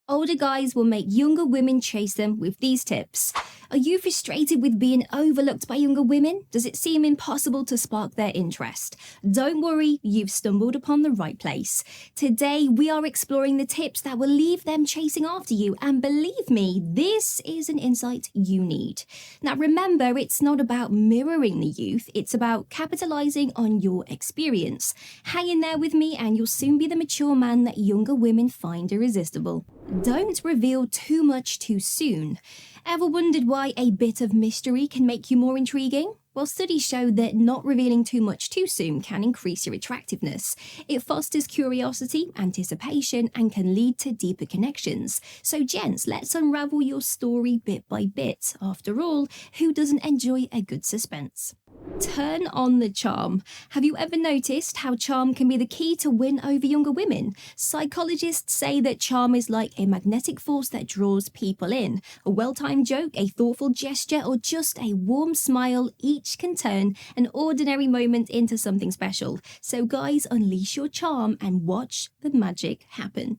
Older guys will make younger women chase them with these tips. Are you frustrated with being overlooked by younger women? Does it seem impossible to spark their interest? Don't worry, you've stumbled upon the right place. Today, we are exploring the tips that will leave them chasing after you, and believe me, this is an insight you need. Now remember, it's not about mirroring the youth, it's about capitalizing on your experience. Hang in there with me and you'll soon be the mature man that younger women find irresistible. Don't reveal too much too soon. Ever wondered why a bit of mystery can make you more intriguing? Well, studies show that not revealing too much too soon can increase your attractiveness. It fosters curiosity, anticipation, and can lead to deeper connections. So gents, let's unravel your story bit by bit. After all, who doesn't enjoy a good suspense? Turn on the charm. Have you ever noticed how charm can be the key to win over younger women? Psychologists say that charm is like a magnetic force that draws people in. A well-timed joke, a thoughtful gesture, or just a warm smile, each can turn an ordinary moment into something special. So guys, unleash your charm and watch the magic happen.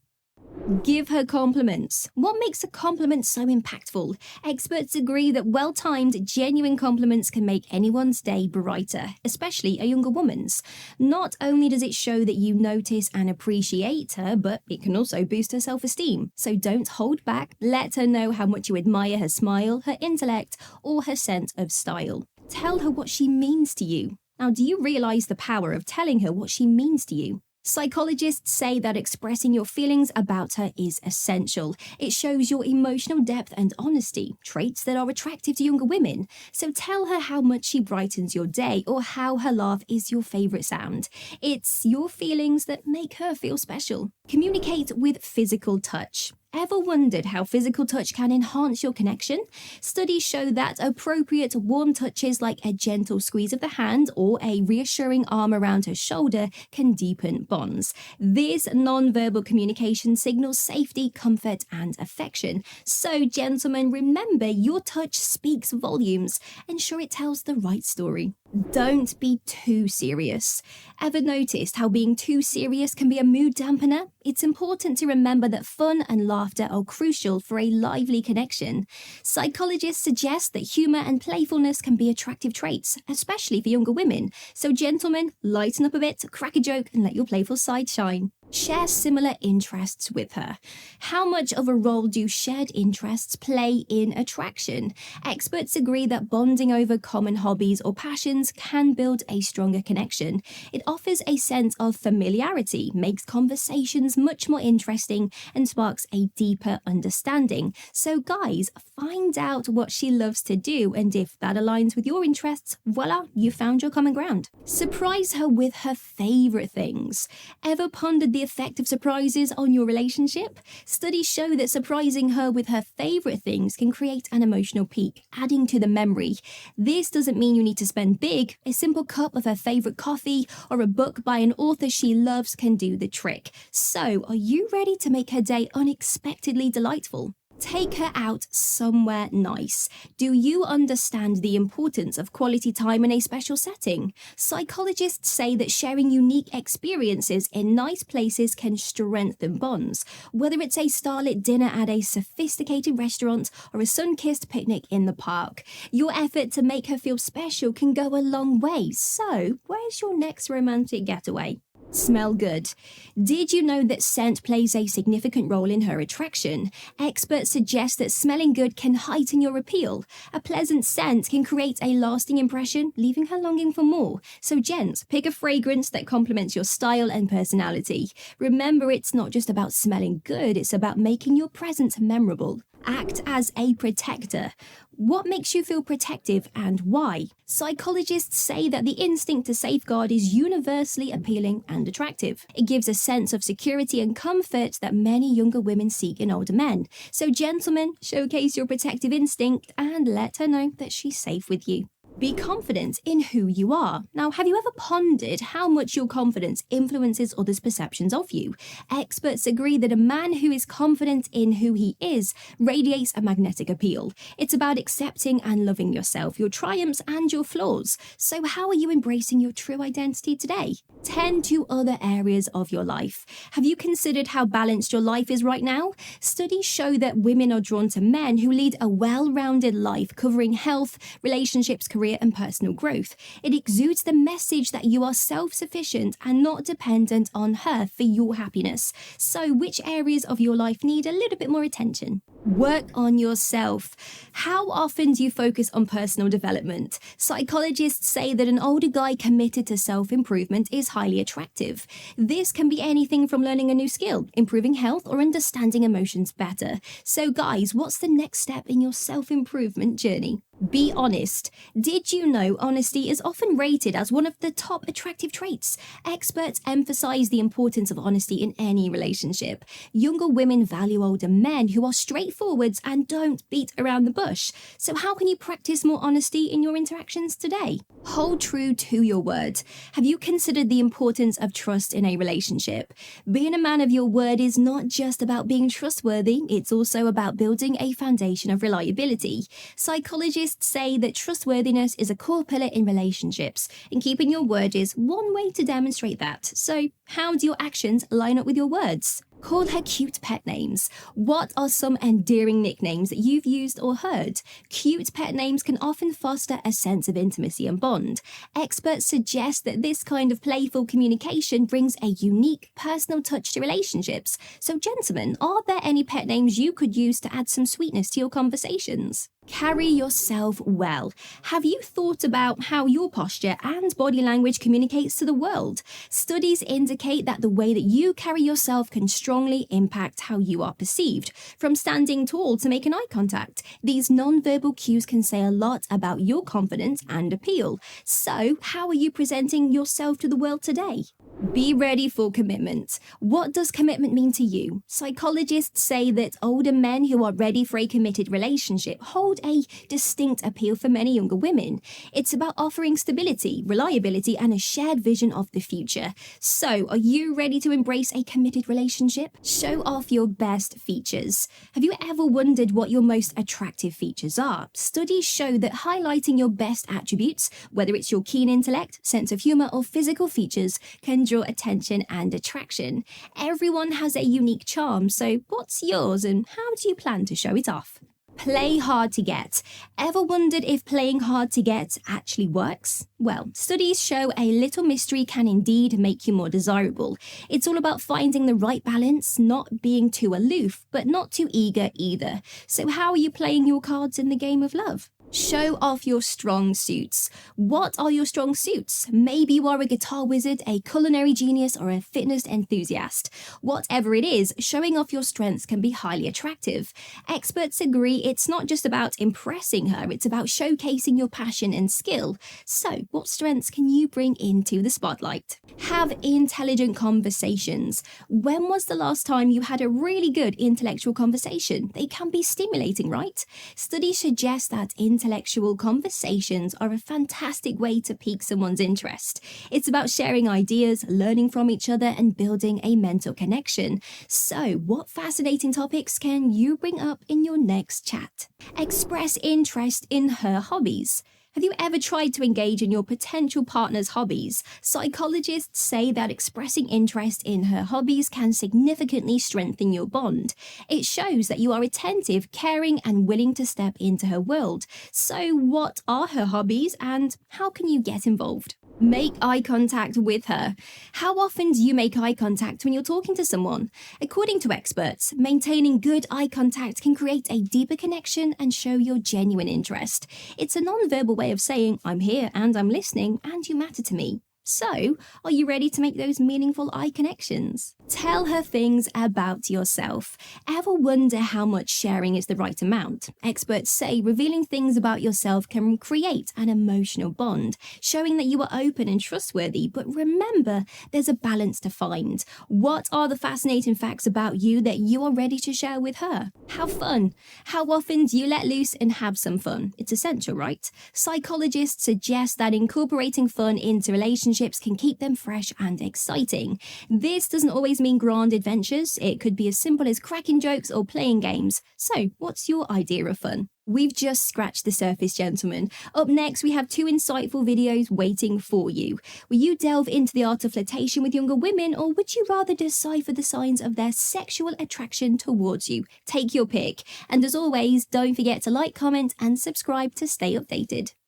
Give her compliments. What makes a compliment so impactful? Experts agree that well-timed, genuine compliments can make anyone's day brighter, especially a younger woman's. Not only does it show that you notice and appreciate her, but it can also boost her self-esteem. So don't hold back. Let her know how much you admire her smile, her intellect, or her sense of style. Tell her what she means to you. Now, do you realize the power of telling her what she means to you? Psychologists say that expressing your feelings about her is essential. It shows your emotional depth and honesty, traits that are attractive to younger women. So tell her how much she brightens your day or how her laugh is your favorite sound. It's your feelings that make her feel special. Communicate with physical touch. Ever wondered how physical touch can enhance your connection? Studies show that appropriate warm touches like a gentle squeeze of the hand or a reassuring arm around her shoulder can deepen bonds. This non-verbal communication signals safety, comfort, and affection. So, gentlemen, remember your touch speaks volumes. Ensure it tells the right story. Don't be too serious. Ever noticed how being too serious can be a mood dampener? It's important to remember that fun and laughter are crucial for a lively connection. Psychologists suggest that humor and playfulness can be attractive traits, especially for younger women. So gentlemen, lighten up a bit, crack a joke, and let your playful side shine. Share similar interests with her. How much of a role do shared interests play in attraction? Experts agree that bonding over common hobbies or passions can build a stronger connection. It offers a sense of familiarity, makes conversations much more interesting, and sparks a deeper understanding. So guys, find out what she loves to do, and if that aligns with your interests, voila, you found your common ground. Surprise her with her favorite things. Ever pondered the effect of surprises on your relationship? Studies show that surprising her with her favorite things can create an emotional peak, adding to the memory. This doesn't mean you need to spend big. A simple cup of her favorite coffee or a book by an author she loves can do the trick. So, are you ready to make her day unexpectedly delightful? Take her out somewhere nice. Do you understand the importance of quality time in a special setting? Psychologists say that sharing unique experiences in nice places can strengthen bonds. Whether it's a starlit dinner at a sophisticated restaurant or a sun-kissed picnic in the park, your effort to make her feel special can go a long way. So, where's your next romantic getaway? Smell good. Did you know that scent plays a significant role in her attraction? Experts suggest that smelling good can heighten your appeal. A pleasant scent can create a lasting impression, leaving her longing for more. So gents, pick a fragrance that complements your style and personality. Remember, it's not just about smelling good, it's about making your presence memorable. Act as a protector. What makes you feel protective and why? Psychologists say that the instinct to safeguard is universally appealing and attractive. It gives a sense of security and comfort that many younger women seek in older men. So gentlemen, showcase your protective instinct and let her know that she's safe with you. Be confident in who you are. Now, have you ever pondered how much your confidence influences others' perceptions of you? Experts agree that a man who is confident in who he is radiates a magnetic appeal. It's about accepting and loving yourself, your triumphs and your flaws. So how are you embracing your true identity today? 10 to other areas of your life. Have you considered how balanced your life is right now? Studies show that women are drawn to men who lead a well-rounded life covering health, relationships, career, and personal growth. It exudes the message that you are self-sufficient and not dependent on her for your happiness. So which areas of your life need a little bit more attention? Work on yourself. How often do you focus on personal development? Psychologists say that an older guy committed to self-improvement is highly attractive. This can be anything from learning a new skill, improving health, or understanding emotions better. So guys, what's the next step in your self-improvement journey? Be honest. Did you know honesty is often rated as one of the top attractive traits? Experts emphasize the importance of honesty in any relationship. Younger women value older men who are straightforward and don't beat around the bush. So how can you practice more honesty in your interactions today? Hold true to your word. Have you considered the importance of trust in a relationship? Being a man of your word is not just about being trustworthy, it's also about building a foundation of reliability. Psychologists say that trustworthiness is a core pillar in relationships, and keeping your word is one way to demonstrate that. So, how do your actions line up with your words? Call her cute pet names. What are some endearing nicknames that you've used or heard? Cute pet names can often foster a sense of intimacy and bond. Experts suggest that this kind of playful communication brings a unique personal touch to relationships. So gentlemen, are there any pet names you could use to add some sweetness to your conversations? Carry yourself well. Have you thought about how your posture and body language communicates to the world? Studies indicate that the way that you carry yourself can strongly impact how you are perceived. From standing tall to making eye contact, these non-verbal cues can say a lot about your confidence and appeal. So, how are you presenting yourself to the world today? Be ready for commitment. What does commitment mean to you? Psychologists say that older men who are ready for a committed relationship hold a distinct appeal for many younger women. It's about offering stability, reliability, and a shared vision of the future. So, are you ready to embrace a committed relationship? Show off your best features. Have you ever wondered what your most attractive features are? Studies show that highlighting your best attributes, whether it's your keen intellect, sense of humor, or physical features, can draw attention and attraction. Everyone has a unique charm, so what's yours and how do you plan to show it off? Play hard to get. Ever wondered if playing hard to get actually works? Well, studies show a little mystery can indeed make you more desirable. It's all about finding the right balance, not being too aloof, but not too eager either. So how are you playing your cards in the game of love? Show off your strong suits. What are your strong suits? Maybe you are a guitar wizard, a culinary genius, or a fitness enthusiast. Whatever it is, showing off your strengths can be highly attractive. Experts agree it's not just about impressing her, it's about showcasing your passion and skill. So, what strengths can you bring into the spotlight? Have intelligent conversations. When was the last time you had a really good intellectual conversation? They can be stimulating, right? Studies suggest that intellectual conversations are a fantastic way to pique someone's interest. It's about sharing ideas, learning from each other, and building a mental connection. So, what fascinating topics can you bring up in your next chat? Express interest in her hobbies. Have you ever tried to engage in your potential partner's hobbies? Psychologists say that expressing interest in her hobbies can significantly strengthen your bond. It shows that you are attentive, caring, and willing to step into her world. So, what are her hobbies and how can you get involved? Make eye contact with her. How often do you make eye contact when you're talking to someone? According to experts, maintaining good eye contact can create a deeper connection and show your genuine interest. It's a non-verbal way of saying, I'm here and I'm listening and you matter to me. So, are you ready to make those meaningful eye connections? Tell her things about yourself. Ever wonder how much sharing is the right amount? Experts say revealing things about yourself can create an emotional bond, showing that you are open and trustworthy. But remember, there's a balance to find. What are the fascinating facts about you that you are ready to share with her? Have fun. How often do you let loose and have some fun? It's essential, right? Psychologists suggest that incorporating fun into relationships can keep them fresh and exciting. This doesn't always mean grand adventures. It could be as simple as cracking jokes or playing games. So, what's your idea of fun? We've just scratched the surface, gentlemen. Up next, we have 2 insightful videos waiting for you. Will you delve into the art of flirtation with younger women, or would you rather decipher the signs of their sexual attraction towards you? Take your pick. And as always, don't forget to like, comment, and subscribe to stay updated.